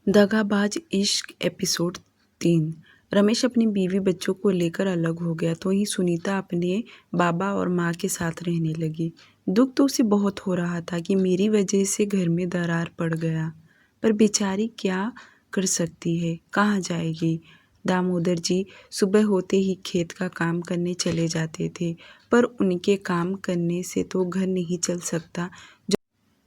दगाबाज इश्क एपिसोड 3। रमेश अपनी बीवी बच्चों को लेकर अलग हो गया तो वहीं सुनीता अपने बाबा और माँ के साथ रहने लगी। दुख तो उसे बहुत हो रहा था कि मेरी वजह से घर में दरार पड़ गया, पर बेचारी क्या कर सकती है, कहाँ जाएगी। दामोदर जी सुबह होते ही खेत का काम करने चले जाते थे, पर उनके काम करने से तो घर नहीं चल सकता।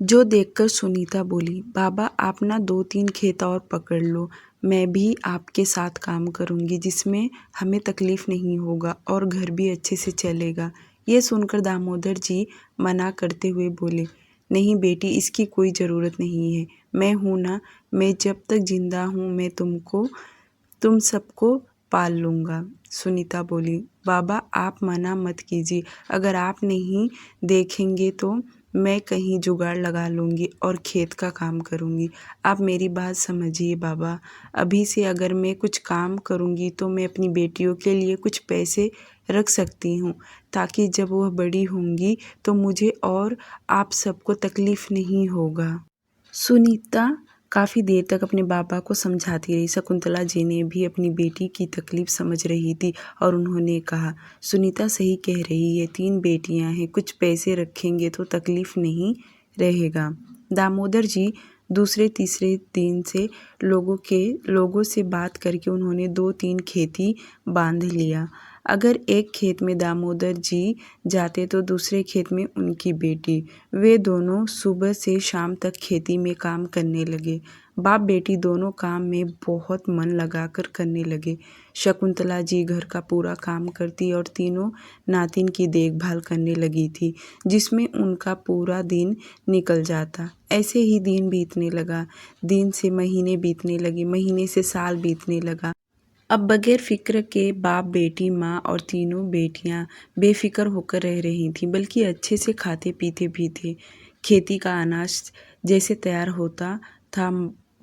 जो देखकर सुनीता बोली, बाबा आप ना 2-3 खेत और पकड़ लो, मैं भी आपके साथ काम करूंगी जिसमें हमें तकलीफ नहीं होगा और घर भी अच्छे से चलेगा। ये सुनकर दामोदर जी मना करते हुए बोले, नहीं बेटी इसकी कोई ज़रूरत नहीं है, मैं हूँ ना, मैं जब तक जिंदा हूँ मैं तुम सबको पाल लूँगा। सुनीता बोली, बाबा आप मना मत कीजिए, अगर आप नहीं देखेंगे तो मैं कहीं जुगाड़ लगा लूँगी और खेत का काम करूँगी। आप मेरी बात समझिए बाबा, अभी से अगर मैं कुछ काम करूँगी तो मैं अपनी बेटियों के लिए कुछ पैसे रख सकती हूँ, ताकि जब वह बड़ी होंगी तो मुझे और आप सबको तकलीफ़ नहीं होगा। सुनीता काफ़ी देर तक अपने बाबा को समझाती रही। शकुंतला जी ने भी अपनी बेटी की तकलीफ़ समझ रही थी और उन्होंने कहा, सुनीता सही कह रही है, 3 बेटियां हैं, कुछ पैसे रखेंगे तो तकलीफ़ नहीं रहेगा। दामोदर जी दूसरे तीसरे दिन से लोगों से बात करके उन्होंने 2-3 खेती बांध लिया। अगर एक खेत में दामोदर जी जाते तो दूसरे खेत में उनकी बेटी, वे दोनों सुबह से शाम तक खेती में काम करने लगे। बाप बेटी दोनों काम में बहुत मन लगाकर करने लगे। शकुंतला जी घर का पूरा काम करती और तीनों नातिन की देखभाल करने लगी थी, जिसमें उनका पूरा दिन निकल जाता। ऐसे ही दिन बीतने लगा, दिन से महीने बीतने लगे, महीने से साल बीतने लगा। अब बगैर फिक्र के बाप बेटी माँ और तीनों बेटियां बेफिक्र होकर रह रही थीं, बल्कि अच्छे से खाते पीते भी थे। खेती का अनाज जैसे तैयार होता था,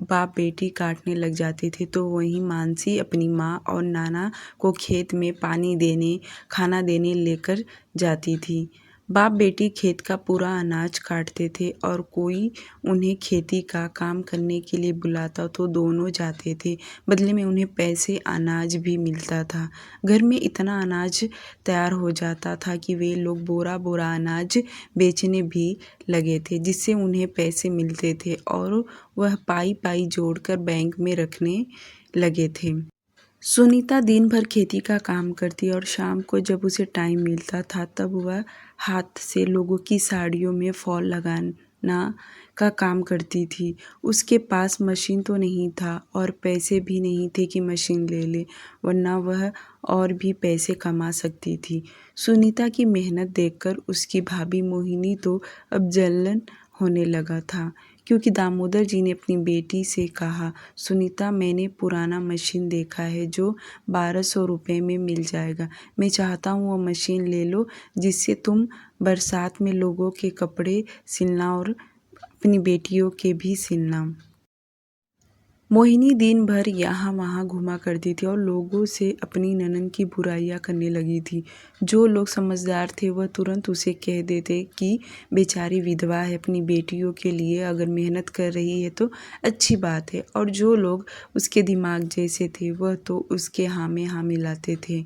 बाप बेटी काटने लग जाते थे तो वहीं मानसी अपनी माँ और नाना को खेत में पानी देने खाना देने लेकर जाती थी। बाप बेटी खेत का पूरा अनाज काटते थे और कोई उन्हें खेती का काम करने के लिए बुलाता तो दोनों जाते थे। बदले में उन्हें पैसे अनाज भी मिलता था। घर में इतना अनाज तैयार हो जाता था कि वे लोग बोरा बोरा अनाज बेचने भी लगे थे, जिससे उन्हें पैसे मिलते थे और वह पाई पाई जोड़कर बैंक में रखने लगे थे। सुनीता दिन भर खेती का काम करती और शाम को जब उसे टाइम मिलता था तब वह हाथ से लोगों की साड़ियों में फॉल लगाना का काम करती थी। उसके पास मशीन तो नहीं था और पैसे भी नहीं थे कि मशीन ले ले, वरना वह और भी पैसे कमा सकती थी। सुनीता की मेहनत देखकर उसकी भाभी मोहिनी तो अब जलन होने लगा था, क्योंकि दामोदर जी ने अपनी बेटी से कहा, सुनीता मैंने पुराना मशीन देखा है जो 1200 रुपये में मिल जाएगा, मैं चाहता हूँ वो मशीन ले लो, जिससे तुम बरसात में लोगों के कपड़े सिलना और अपनी बेटियों के भी सिलना। मोहिनी दिन भर यहाँ वहाँ घूमा करती थी और लोगों से अपनी ननद की बुराइयाँ करने लगी थी। जो लोग समझदार थे वह तुरंत उसे कह देते कि बेचारी विधवा है, अपनी बेटियों के लिए अगर मेहनत कर रही है तो अच्छी बात है, और जो लोग उसके दिमाग जैसे थे वह तो उसके हाँ में हाँ मिलाते थे।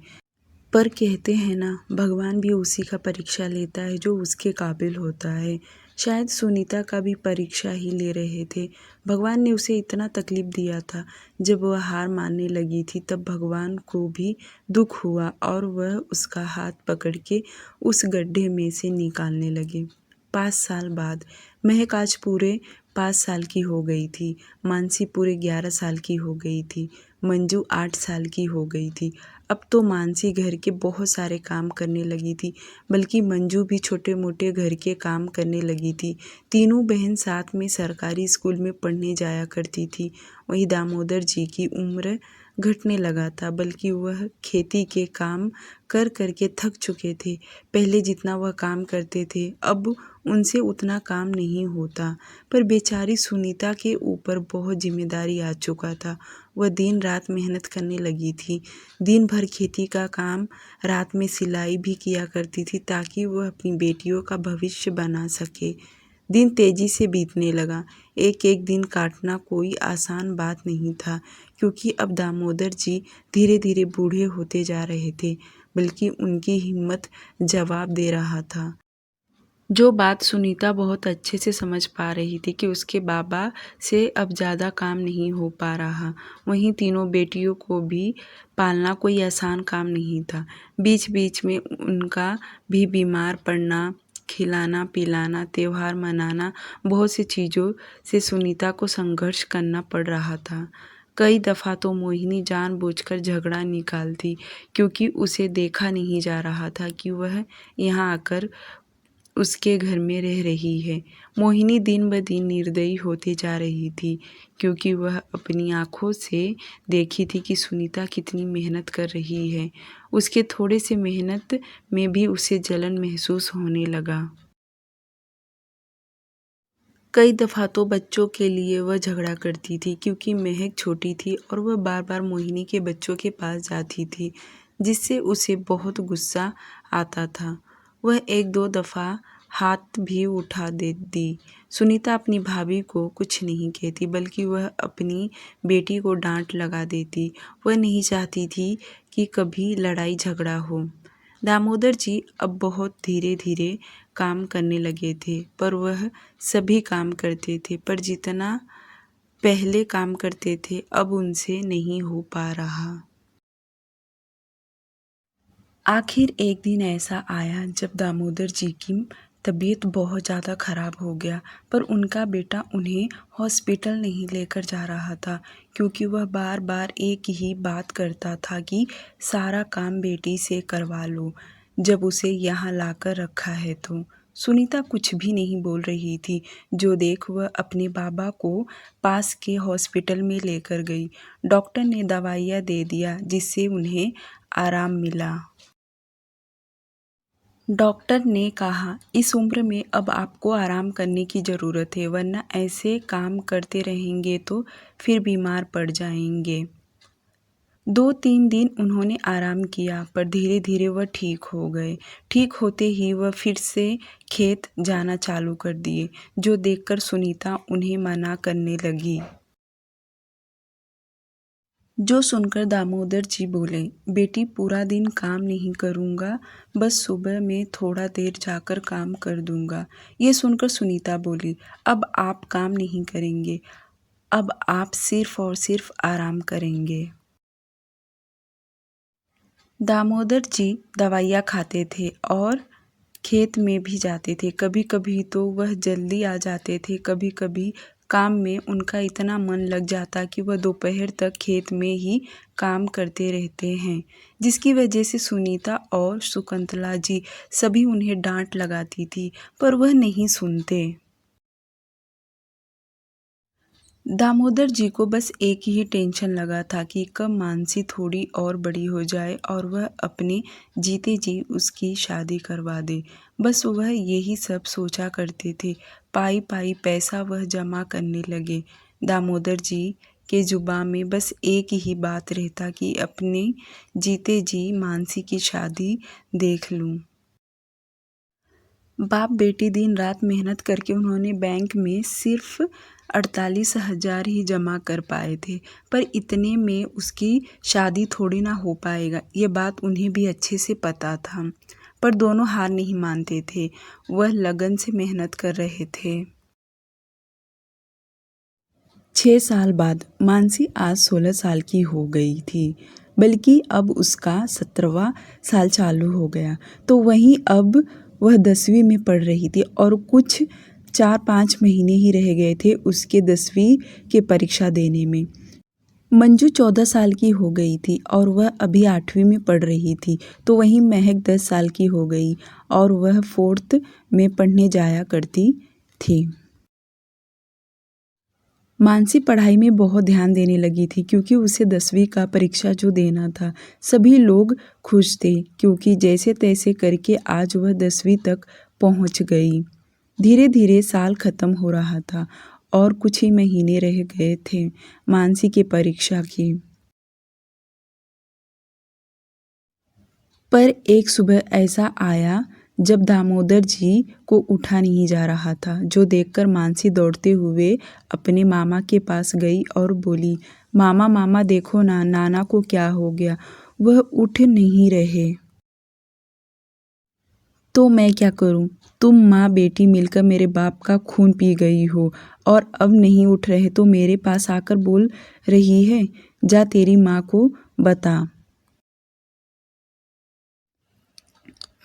पर कहते हैं ना, भगवान भी उसी का परीक्षा लेता है जो उसके काबिल होता है। शायद सुनीता का भी परीक्षा ही ले रहे थे। भगवान ने उसे इतना तकलीफ दिया था। जब वह हार मानने लगी थी तब भगवान को भी दुख हुआ और वह उसका हाथ पकड़ के उस गड्ढे में से निकालने लगे। 5 साल बाद महक आज पूरे 5 साल की हो गई थी। मानसी पूरे 11 साल की हो गई थी। मंजू 8 साल की हो गई थी। अब तो मानसी घर के बहुत सारे काम करने लगी थी, बल्कि मंजू भी छोटे मोटे घर के काम करने लगी थी। तीनों बहन साथ में सरकारी स्कूल में पढ़ने जाया करती थी। वहीं दामोदर जी की उम्र घटने लगा था, बल्कि वह खेती के काम कर कर के थक चुके थे। पहले जितना वह काम करते थे अब उनसे उतना काम नहीं होता, पर बेचारी सुनीता के ऊपर बहुत जिम्मेदारी आ चुका था। वह दिन रात मेहनत करने लगी थी। दिन भर खेती का काम, रात में सिलाई भी किया करती थी ताकि वह अपनी बेटियों का भविष्य बना सके। दिन तेजी से बीतने लगा। एक एक दिन काटना कोई आसान बात नहीं था, क्योंकि अब दामोदर जी धीरे धीरे बूढ़े होते जा रहे थे, बल्कि उनकी हिम्मत जवाब दे रहा था। जो बात सुनीता बहुत अच्छे से समझ पा रही थी कि उसके बाबा से अब ज़्यादा काम नहीं हो पा रहा। वहीं तीनों बेटियों को भी पालना कोई आसान काम नहीं था। बीच बीच में उनका भी बीमार पड़ना, खिलाना पिलाना, त्योहार मनाना, बहुत सी चीज़ों से सुनीता को संघर्ष करना पड़ रहा था। कई दफ़ा तो मोहिनी जानबूझकर झगड़ा निकालती, क्योंकि उसे देखा नहीं जा रहा था कि वह यहाँ आकर उसके घर में रह रही है। मोहिनी दिन ब दिन निर्दयी होती जा रही थी, क्योंकि वह अपनी आँखों से देखी थी कि सुनीता कितनी मेहनत कर रही है। उसके थोड़े से मेहनत में भी उसे जलन महसूस होने लगा। कई दफ़ा तो बच्चों के लिए वह झगड़ा करती थी, क्योंकि महक छोटी थी और वह बार बार मोहिनी के बच्चों के पास जाती थी, जिससे उसे बहुत गुस्सा आता था। वह एक दो दफ़ा हाथ भी उठा देती। सुनीता अपनी भाभी को कुछ नहीं कहती, बल्कि वह अपनी बेटी को डांट लगा देती। वह नहीं चाहती थी कि कभी लड़ाई झगड़ा हो। दामोदर जी अब बहुत धीरे धीरे काम करने लगे थे, पर वह सभी काम करते थे, पर जितना पहले काम करते थे अब उनसे नहीं हो पा रहा। आखिर एक दिन ऐसा आया जब दामोदर जी की तबीयत बहुत ज़्यादा खराब हो गया, पर उनका बेटा उन्हें हॉस्पिटल नहीं लेकर जा रहा था, क्योंकि वह बार बार एक ही बात करता था कि सारा काम बेटी से करवा लो, जब उसे यहाँ लाकर रखा है तो। सुनीता कुछ भी नहीं बोल रही थी, जो देख वह अपने बाबा को पास के हॉस्पिटल में लेकर गई। डॉक्टर ने दवाइयाँ दे दिया, जिससे उन्हें आराम मिला। डॉक्टर ने कहा, इस उम्र में अब आपको आराम करने की ज़रूरत है, वरना ऐसे काम करते रहेंगे तो फिर बीमार पड़ जाएंगे। 2-3 दिन उन्होंने आराम किया, पर धीरे धीरे वह ठीक हो गए। ठीक होते ही वह फिर से खेत जाना चालू कर दिए, जो देखकर सुनीता उन्हें मना करने लगी। जो सुनकर दामोदर जी बोले, बेटी पूरा दिन काम नहीं करूँगा, बस सुबह में थोड़ा देर जाकर काम कर दूँगा। ये सुनकर सुनीता बोली, अब आप काम नहीं करेंगे, अब आप सिर्फ और सिर्फ आराम करेंगे। दामोदर जी दवाइयाँ खाते थे और खेत में भी जाते थे। कभी कभी तो वह जल्दी आ जाते थे, कभी कभी काम में उनका इतना मन लग जाता कि वह दोपहर तक खेत में ही काम करते रहते हैं, जिसकी वजह से सुनीता और शकुंतला जी सभी उन्हें डांट लगाती थी, पर वह नहीं सुनते। दामोदर जी को बस एक ही टेंशन लगा था कि कब मानसी थोड़ी और बड़ी हो जाए और वह अपने जीते जी उसकी शादी करवा दे। बस वह यही सब सोचा करते थे। पाई पाई पैसा वह जमा करने लगे। दामोदर जी के जुबान में बस एक ही बात रहता कि अपने जीते जी मानसी की शादी देख लूं। बाप बेटी दिन रात मेहनत करके उन्होंने बैंक में सिर्फ 48,000 ही जमा कर पाए थे, पर इतने में उसकी शादी थोड़ी ना हो पाएगा, ये बात उन्हें भी अच्छे से पता था। पर दोनों हार नहीं मानते थे, वह लगन से मेहनत कर रहे थे। 6 साल बाद मानसी आज 16 साल की हो गई थी, बल्कि अब उसका 17वां साल चालू हो गया। तो वहीं अब वह 10वीं में पढ़ रही थी और कुछ 4-5 महीने ही रह गए थे उसके 10वीं के परीक्षा देने में। मंजू 14 साल की हो गई थी और वह अभी 8वीं में पढ़ रही थी। तो वहीं महक 10 साल की हो गई और वह 4th में पढ़ने जाया करती थी। मानसी पढ़ाई में बहुत ध्यान देने लगी थी, क्योंकि उसे 10वीं का परीक्षा जो देना था। सभी लोग खुश थे, क्योंकि जैसे तैसे करके आज वह 10वीं तक पहुंच गई। धीरे धीरे साल खत्म हो रहा था और कुछ ही महीने रह गए थे मानसी की परीक्षा की। पर एक सुबह ऐसा आया जब दामोदर जी को उठा नहीं जा रहा था, जो देखकर मानसी दौड़ते हुए अपने मामा के पास गई और बोली, मामा मामा देखो ना, नाना को क्या हो गया, वह उठ नहीं रहे। तो मैं क्या करूं? तुम माँ बेटी मिलकर मेरे बाप का खून पी गई हो और अब नहीं उठ रहे तो मेरे पास आकर बोल रही है। जा तेरी माँ को बता।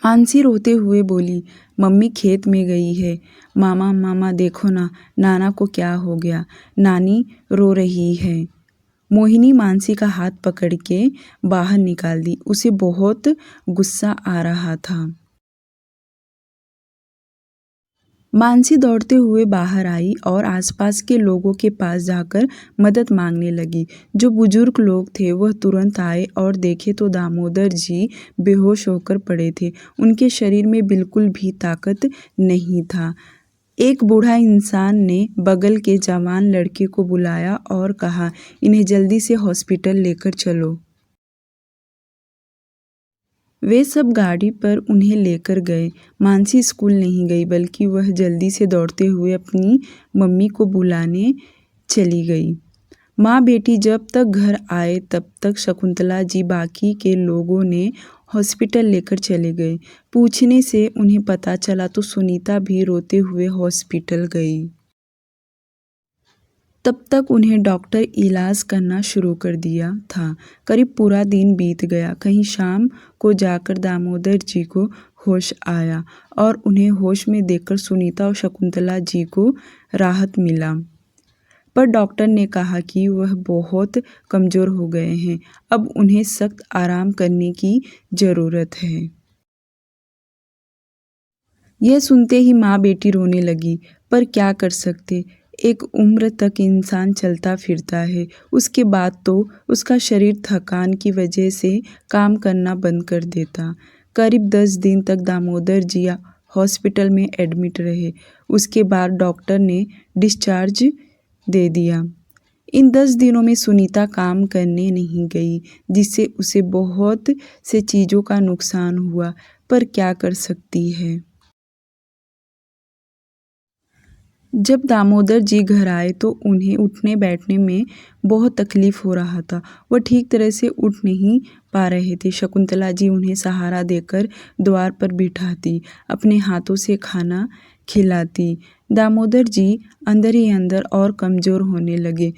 मानसी रोते हुए बोली, मम्मी खेत में गई है। मामा मामा देखो ना, नाना को क्या हो गया, नानी रो रही है। मोहिनी मानसी का हाथ पकड़ के बाहर निकाल दी। उसे बहुत गुस्सा आ रहा था। मानसी दौड़ते हुए बाहर आई और आसपास के लोगों के पास जाकर मदद मांगने लगी। जो बुजुर्ग लोग थे वह तुरंत आए और देखे तो दामोदर जी बेहोश होकर पड़े थे। उनके शरीर में बिल्कुल भी ताकत नहीं था। एक बूढ़ा इंसान ने बगल के जवान लड़के को बुलाया और कहा, इन्हें जल्दी से हॉस्पिटल लेकर चलो। वे सब गाड़ी पर उन्हें लेकर गए। मानसी स्कूल नहीं गई, बल्कि वह जल्दी से दौड़ते हुए अपनी मम्मी को बुलाने चली गई। माँ बेटी जब तक घर आए तब तक शकुंतला जी बाकी के लोगों ने हॉस्पिटल लेकर चले गए। पूछने से उन्हें पता चला तो सुनीता भी रोते हुए हॉस्पिटल गई। तब तक उन्हें डॉक्टर इलाज करना शुरू कर दिया था। करीब पूरा दिन बीत गया। कहीं शाम को जाकर दामोदर जी को होश आया और उन्हें होश में देखकर सुनीता और शकुंतला जी को राहत मिला। पर डॉक्टर ने कहा कि वह बहुत कमज़ोर हो गए हैं, अब उन्हें सख्त आराम करने की ज़रूरत है। यह सुनते ही माँ बेटी रोने लगी। पर क्या कर सकते, एक उम्र तक इंसान चलता फिरता है, उसके बाद तो उसका शरीर थकान की वजह से काम करना बंद कर देता। करीब 10 दिन तक दामोदर जी हॉस्पिटल में एडमिट रहे। उसके बाद डॉक्टर ने डिस्चार्ज दे दिया। इन 10 दिनों में सुनीता काम करने नहीं गई, जिससे उसे बहुत से चीज़ों का नुकसान हुआ। पर क्या कर सकती है। जब दामोदर जी घर आए तो उन्हें उठने बैठने में बहुत तकलीफ हो रहा था। वह ठीक तरह से उठ नहीं पा रहे थे। शकुंतला जी उन्हें सहारा देकर द्वार पर बिठाती, अपने हाथों से खाना खिलाती। दामोदर जी अंदर ही अंदर और कमज़ोर होने लगे,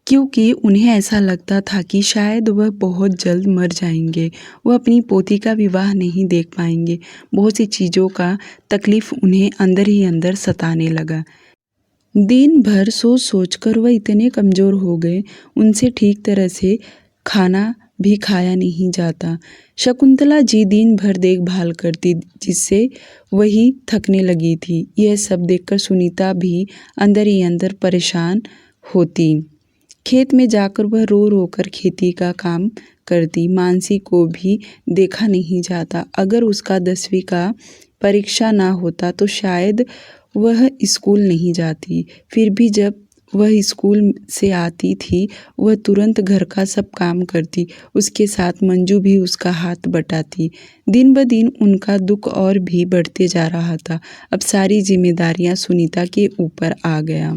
क्योंकि उन्हें ऐसा लगता था कि शायद वह बहुत जल्द मर जाएंगे। वह अपनी पोती का विवाह नहीं देख पाएंगे। बहुत सी चीज़ों का तकलीफ़ उन्हें अंदर ही अंदर सताने लगा। दिन भर सोच सोच कर वह इतने कमज़ोर हो गए, उनसे ठीक तरह से खाना भी खाया नहीं जाता। शकुंतला जी दिन भर देखभाल करती, जिससे वही थकने लगी थी। यह सब देखकर सुनीता भी अंदर ही अंदर परेशान होती। खेत में जाकर वह रो रो कर खेती का काम करती। मानसी को भी देखा नहीं जाता। अगर उसका 10वीं का परीक्षा ना होता तो शायद वह स्कूल नहीं जाती। फिर भी जब वह स्कूल से आती थी, वह तुरंत घर का सब काम करती। उसके साथ मंजू भी उसका हाथ बटाती। दिन ब दिन उनका दुख और भी बढ़ते जा रहा था। अब सारी जिम्मेदारियां सुनीता के ऊपर आ गया।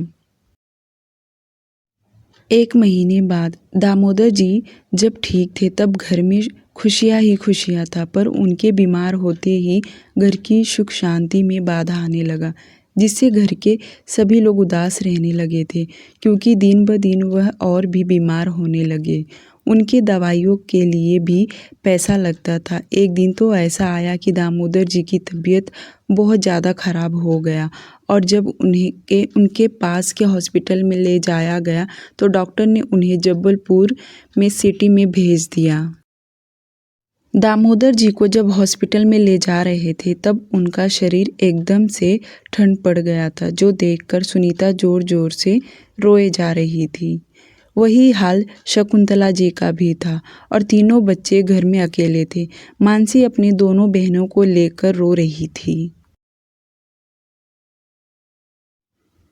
1 महीने बाद दामोदर जी जब ठीक थे तब घर में खुशियाँ ही खुशियाँ था। पर उनके बीमार होते ही घर की सुख शांति में बाधा आने लगा, जिससे घर के सभी लोग उदास रहने लगे थे, क्योंकि दिन ब दिन वह और भी बीमार होने लगे। उनके दवाइयों के लिए भी पैसा लगता था। एक दिन तो ऐसा आया कि दामोदर जी की तबीयत बहुत ज़्यादा खराब हो गया और जब उनके पास के हॉस्पिटल में ले जाया गया तो डॉक्टर ने उन्हें जबलपुर में सिटी में भेज दिया। दामोदर जी को जब हॉस्पिटल में ले जा रहे थे तब उनका शरीर एकदम से ठंड पड़ गया था, जो देखकर सुनीता जोर जोर से रोए जा रही थी। वही हाल शकुंतला जी का भी था और तीनों बच्चे घर में अकेले थे। मानसी अपनी दोनों बहनों को लेकर रो रही थी।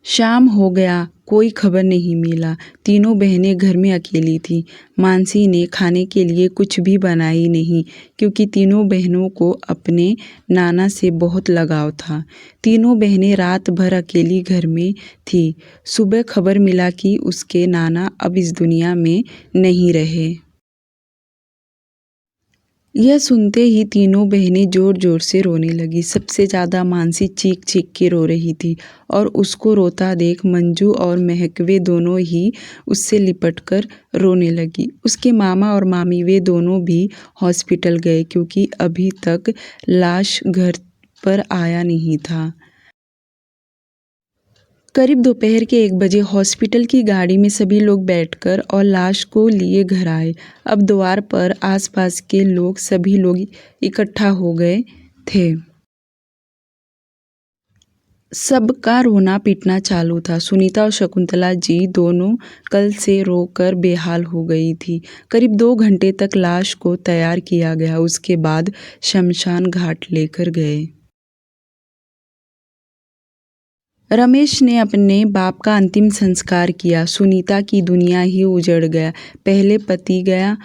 शाम हो गया, कोई खबर नहीं मिला। तीनों बहनें घर में अकेली थीं। मानसी ने खाने के लिए कुछ भी बनाई नहीं, क्योंकि तीनों बहनों को अपने नाना से बहुत लगाव था। तीनों बहनें रात भर अकेली घर में थीं। सुबह खबर मिला कि उसके नाना अब इस दुनिया में नहीं रहे। यह सुनते ही तीनों बहनें जोर-जोर से रोने लगीं। सबसे ज़्यादा मानसी चीख-चीख के रो रही थी और उसको रोता देख मंजू और महक वे दोनों ही उससे लिपट कर रोने लगीं। उसके मामा और मामी वे दोनों भी हॉस्पिटल गए, क्योंकि अभी तक लाश घर पर आया नहीं था। करीब दोपहर के 1 बजे हॉस्पिटल की गाड़ी में सभी लोग बैठकर और लाश को लिए घर आए। अब द्वार पर आसपास के लोग सभी लोग इकट्ठा हो गए थे। सबका रोना पीटना चालू था। सुनीता और शकुंतला जी दोनों कल से रोकर बेहाल हो गई थी। करीब 2 घंटे तक लाश को तैयार किया गया। उसके बाद शमशान घाट लेकर गए। रमेश ने अपने बाप का अंतिम संस्कार किया। सुनीता की दुनिया ही उजड़ गया। पहले पति गया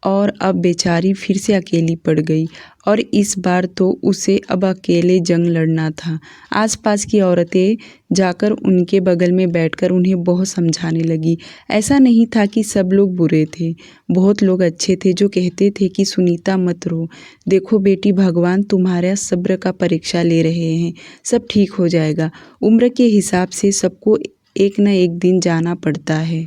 और अब बेचारी फिर से अकेली पड़ गई, और इस बार तो उसे अब अकेले जंग लड़ना था। आसपास की औरतें जाकर उनके बगल में बैठकर उन्हें बहुत समझाने लगी। ऐसा नहीं था कि सब लोग बुरे थे, बहुत लोग अच्छे थे जो कहते थे कि सुनीता मत रो, देखो बेटी, भगवान तुम्हारा सब्र का परीक्षा ले रहे हैं, सब ठीक हो जाएगा। उम्र के हिसाब से सबको एक न एक दिन जाना पड़ता है।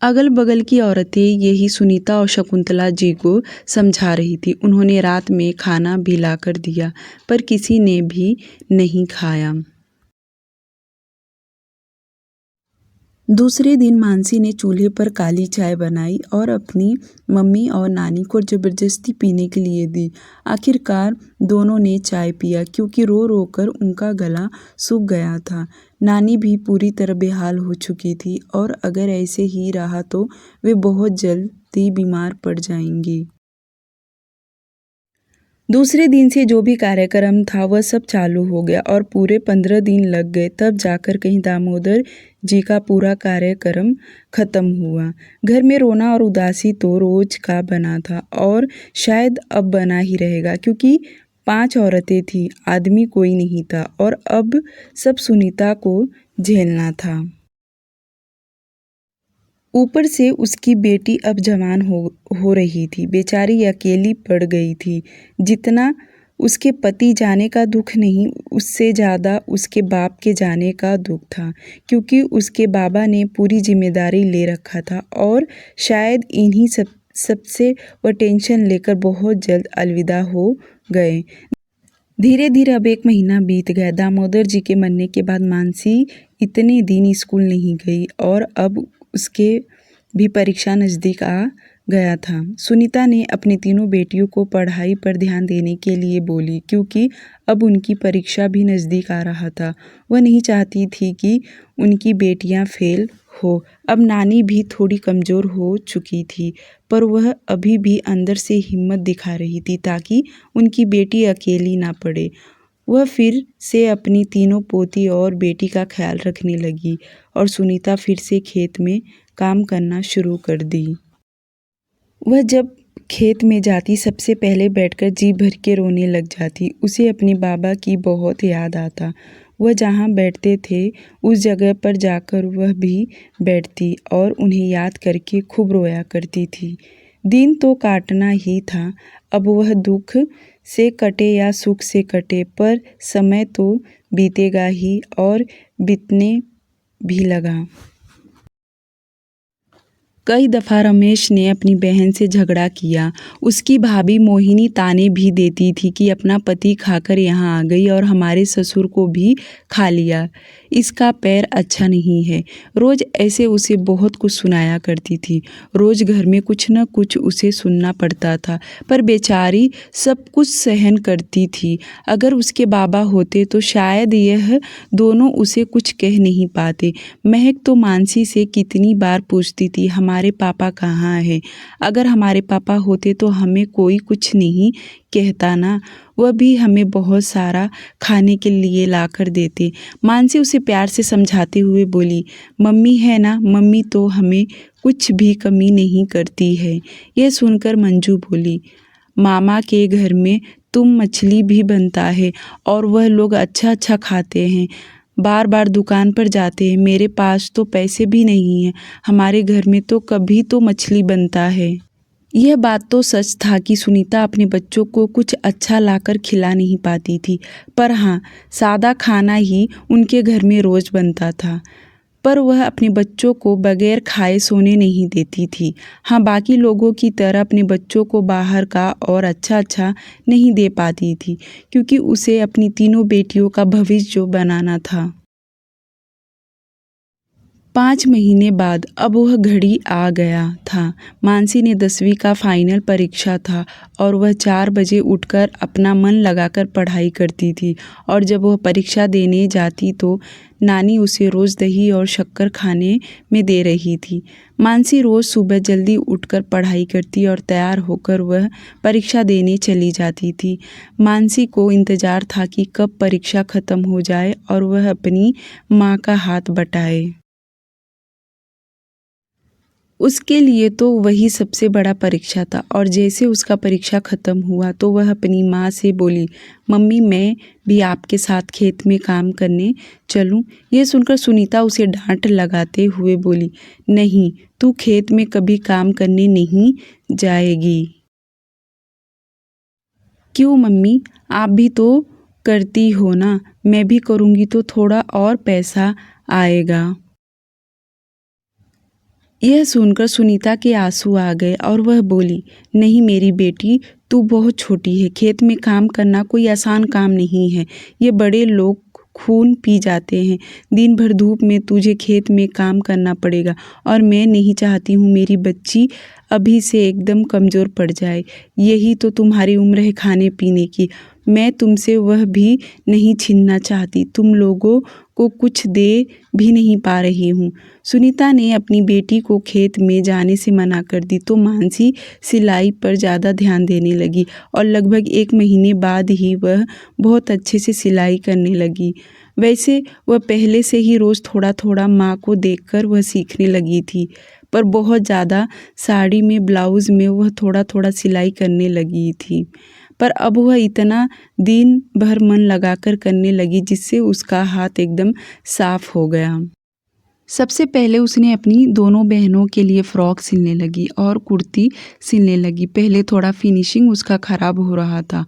अगल बगल की औरतें यही सुनीता और शकुंतला जी को समझा रही थी। उन्होंने रात में खाना भी लाकर दिया, पर किसी ने भी नहीं खाया। दूसरे दिन मानसी ने चूल्हे पर काली चाय बनाई और अपनी मम्मी और नानी को जबरदस्ती पीने के लिए दी। आखिरकार दोनों ने चाय पिया, क्योंकि रो रो कर उनका गला सूख गया था। नानी भी पूरी तरह बेहाल हो चुकी थी, और अगर ऐसे ही रहा तो वे बहुत जल्दी बीमार पड़ जाएंगी। दूसरे दिन से जो भी कार्यक्रम था वह सब चालू हो गया, और पूरे 15 दिन लग गए, तब जाकर कहीं दामोदर जी का पूरा कार्यक्रम खत्म हुआ। घर में रोना और उदासी तो रोज का बना था, और शायद अब बना ही रहेगा, क्योंकि 5 औरतें थीं, आदमी कोई नहीं था, और अब सब सुनीता को झेलना था। ऊपर से उसकी बेटी अब जवान हो रही थी। बेचारी अकेली पड़ गई थी। जितना उसके पति जाने का दुख नहीं, उससे ज़्यादा उसके बाप के जाने का दुख था, क्योंकि उसके बाबा ने पूरी जिम्मेदारी ले रखा था, और शायद इन्हीं सबसे वह टेंशन लेकर बहुत जल्द अलविदा हो गए। धीरे धीरे अब 1 महीना बीत गया। दामोदर जी के मरने के बाद मानसी इतने दिन स्कूल नहीं गई, और अब उसके भी परीक्षा नज़दीक आ गया था। सुनीता ने अपनी तीनों बेटियों को पढ़ाई पर ध्यान देने के लिए बोली, क्योंकि अब उनकी परीक्षा भी नज़दीक आ रहा था। वह नहीं चाहती थी कि उनकी बेटियां फेल हो। अब नानी भी थोड़ी कमज़ोर हो चुकी थी, पर वह अभी भी अंदर से हिम्मत दिखा रही थी, ताकि उनकी बेटी अकेली ना पड़े। वह फिर से अपनी तीनों पोती और बेटी का ख्याल रखने लगी, और सुनीता फिर से खेत में काम करना शुरू कर दी। वह जब खेत में जाती, सबसे पहले बैठकर जी भर के रोने लग जाती। उसे अपने बाबा की बहुत याद आता। वह जहाँ बैठते थे उस जगह पर जाकर वह भी बैठती और उन्हें याद करके खूब रोया करती थी। दिन तो काटना ही था। अब वह दुख से कटे या सुख से कटे, पर समय तो बीतेगा ही, और बीतने भी लगा। कई दफ़ा रमेश ने अपनी बहन से झगड़ा किया। उसकी भाभी मोहिनी ताने भी देती थी कि अपना पति खाकर यहाँ आ गई और हमारे ससुर को भी खा लिया, इसका पैर अच्छा नहीं है। रोज़ ऐसे उसे बहुत कुछ सुनाया करती थी। रोज़ घर में कुछ न कुछ उसे सुनना पड़ता था, पर बेचारी सब कुछ सहन करती थी। अगर उसके बाबा होते तो शायद यह दोनों उसे कुछ कह नहीं पाते। महक तो मानसी से कितनी बार पूछती थी, हमारे पापा कहाँ हैं? अगर हमारे पापा होते तो हमें कोई कुछ नहीं कहता ना। वह भी हमें बहुत सारा खाने के लिए ला कर देते। मानसी उसे प्यार से समझाते हुए बोली, मम्मी है ना, मम्मी तो हमें कुछ भी कमी नहीं करती है। यह सुनकर मंजू बोली, मामा के घर में तुम मछली भी बनता है और वह लोग अच्छा अच्छा खाते हैं, बार बार दुकान पर जाते हैं। मेरे पास तो पैसे भी नहीं हैं, हमारे घर में तो कभी तो मछली बनता है। यह बात तो सच था कि सुनीता अपने बच्चों को कुछ अच्छा लाकर खिला नहीं पाती थी, पर हाँ, सादा खाना ही उनके घर में रोज़ बनता था। पर वह अपने बच्चों को बगैर खाए सोने नहीं देती थी। हाँ, बाकी लोगों की तरह अपने बच्चों को बाहर का और अच्छा अच्छा नहीं दे पाती थी, क्योंकि उसे अपनी तीनों बेटियों का भविष्य जो बनाना था। 5 महीने बाद अब वह घड़ी आ गया था। मानसी ने 10वीं का फाइनल परीक्षा था और वह 4 बजे उठकर अपना मन लगाकर पढ़ाई करती थी, और जब वह परीक्षा देने जाती तो नानी उसे रोज़ दही और शक्कर खाने में दे रही थी। मानसी रोज़ सुबह जल्दी उठकर पढ़ाई करती और तैयार होकर वह परीक्षा देने चली जाती थी। मानसी को इंतज़ार था कि कब परीक्षा ख़त्म हो जाए और वह अपनी माँ का हाथ बटाए। उसके लिए तो वही सबसे बड़ा परीक्षा था, और जैसे उसका परीक्षा ख़त्म हुआ तो वह अपनी माँ से बोली, मम्मी मैं भी आपके साथ खेत में काम करने चलूँ? यह सुनकर सुनीता उसे डांट लगाते हुए बोली, नहीं, तू खेत में कभी काम करने नहीं जाएगी। क्यों मम्मी, आप भी तो करती हो ना, मैं भी करूँगी तो थोड़ा और पैसा आएगा। यह सुनकर सुनीता के आंसू आ गए और वह बोली, नहीं मेरी बेटी, तू बहुत छोटी है, खेत में काम करना कोई आसान काम नहीं है। ये बड़े लोग खून पी जाते हैं, दिन भर धूप में तुझे खेत में काम करना पड़ेगा, और मैं नहीं चाहती हूँ मेरी बच्ची अभी से एकदम कमज़ोर पड़ जाए। यही तो तुम्हारी उम्र है खाने पीने की, मैं तुमसे वह भी नहीं छीनना चाहती, तुम लोगों को कुछ दे भी नहीं पा रही हूँ। सुनीता ने अपनी बेटी को खेत में जाने से मना कर दी तो मानसी सिलाई पर ज़्यादा ध्यान देने लगी, और लगभग 1 महीने बाद ही वह बहुत अच्छे से सिलाई करने लगी। वैसे वह पहले से ही रोज़ थोड़ा थोड़ा माँ को देखकर वह सीखने लगी थी, पर बहुत ज़्यादा साड़ी में, ब्लाउज़ में वह थोड़ा थोड़ा सिलाई करने लगी थी। पर अब वह इतना दिन भर मन लगाकर करने लगी जिससे उसका हाथ एकदम साफ हो गया। सबसे पहले उसने अपनी दोनों बहनों के लिए फ़्रॉक सिलने लगी और कुर्ती सिलने लगी। पहले थोड़ा फिनिशिंग उसका ख़राब हो रहा था,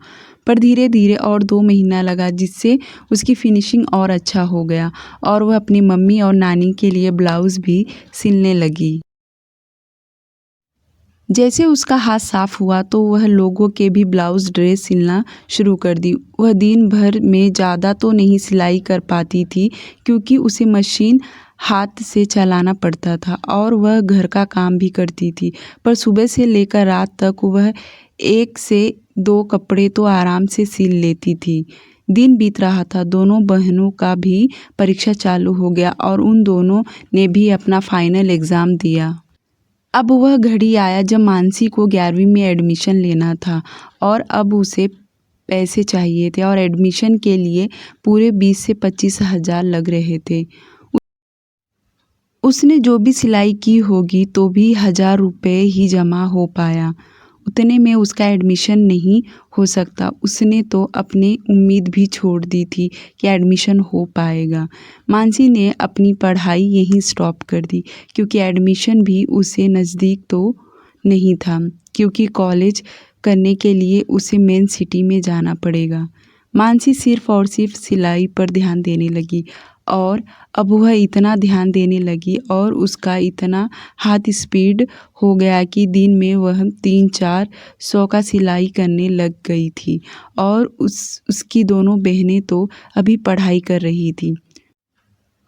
पर धीरे धीरे और 2 महीना लगा जिससे उसकी फिनिशिंग और अच्छा हो गया, और वह अपनी मम्मी और नानी के लिए ब्लाउज़ भी सिलने लगी। जैसे उसका हाथ साफ हुआ तो वह लोगों के भी ब्लाउज़ ड्रेस सिलना शुरू कर दी। वह दिन भर में ज़्यादा तो नहीं सिलाई कर पाती थी, क्योंकि उसे मशीन हाथ से चलाना पड़ता था और वह घर का काम भी करती थी, पर सुबह से लेकर रात तक वह 1 से 2 कपड़े तो आराम से सिल लेती थी। दिन बीत रहा था, दोनों बहनों का भी परीक्षा चालू हो गया और उन दोनों ने भी अपना फाइनल एग्ज़ाम दिया। अब वह घड़ी आया जब मानसी को 11वीं में एडमिशन लेना था, और अब उसे पैसे चाहिए थे, और एडमिशन के लिए पूरे 20 से 25 हज़ार लग रहे थे। उसने जो भी सिलाई की होगी तो भी 1000 रुपये ही जमा हो पाया, उतने में उसका एडमिशन नहीं हो सकता। उसने तो अपनी उम्मीद भी छोड़ दी थी कि एडमिशन हो पाएगा। मानसी ने अपनी पढ़ाई यहीं स्टॉप कर दी, क्योंकि एडमिशन भी उसे नज़दीक तो नहीं था, क्योंकि कॉलेज करने के लिए उसे मेन सिटी में जाना पड़ेगा। मानसी सिर्फ़ और सिर्फ सिलाई पर ध्यान देने लगी, और अब वह इतना ध्यान देने लगी और उसका इतना हाथ स्पीड हो गया कि दिन में वह 3-400 का सिलाई करने लग गई थी, और उसकी दोनों बहनें तो अभी पढ़ाई कर रही थी।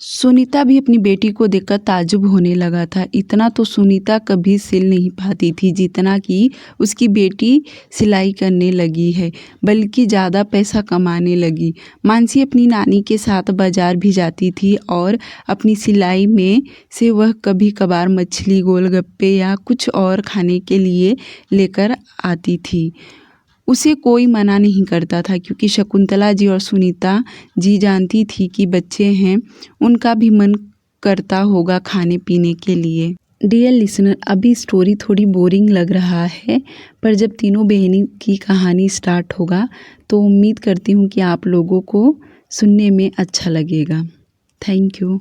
सुनीता भी अपनी बेटी को देखकर ताज्जुब होने लगा था। इतना तो सुनीता कभी सिल नहीं पाती थी जितना कि उसकी बेटी सिलाई करने लगी है, बल्कि ज़्यादा पैसा कमाने लगी। मानसी अपनी नानी के साथ बाज़ार भी जाती थी और अपनी सिलाई में से वह कभी कभार मछली, गोलगप्पे या कुछ और खाने के लिए लेकर आती थी। उसे कोई मना नहीं करता था, क्योंकि शकुंतला जी और सुनीता जी जानती थी कि बच्चे हैं, उनका भी मन करता होगा खाने पीने के लिए। डियर लिसनर, अभी स्टोरी थोड़ी बोरिंग लग रहा है, पर जब तीनों बहनी की कहानी स्टार्ट होगा तो उम्मीद करती हूँ कि आप लोगों को सुनने में अच्छा लगेगा। Thank you.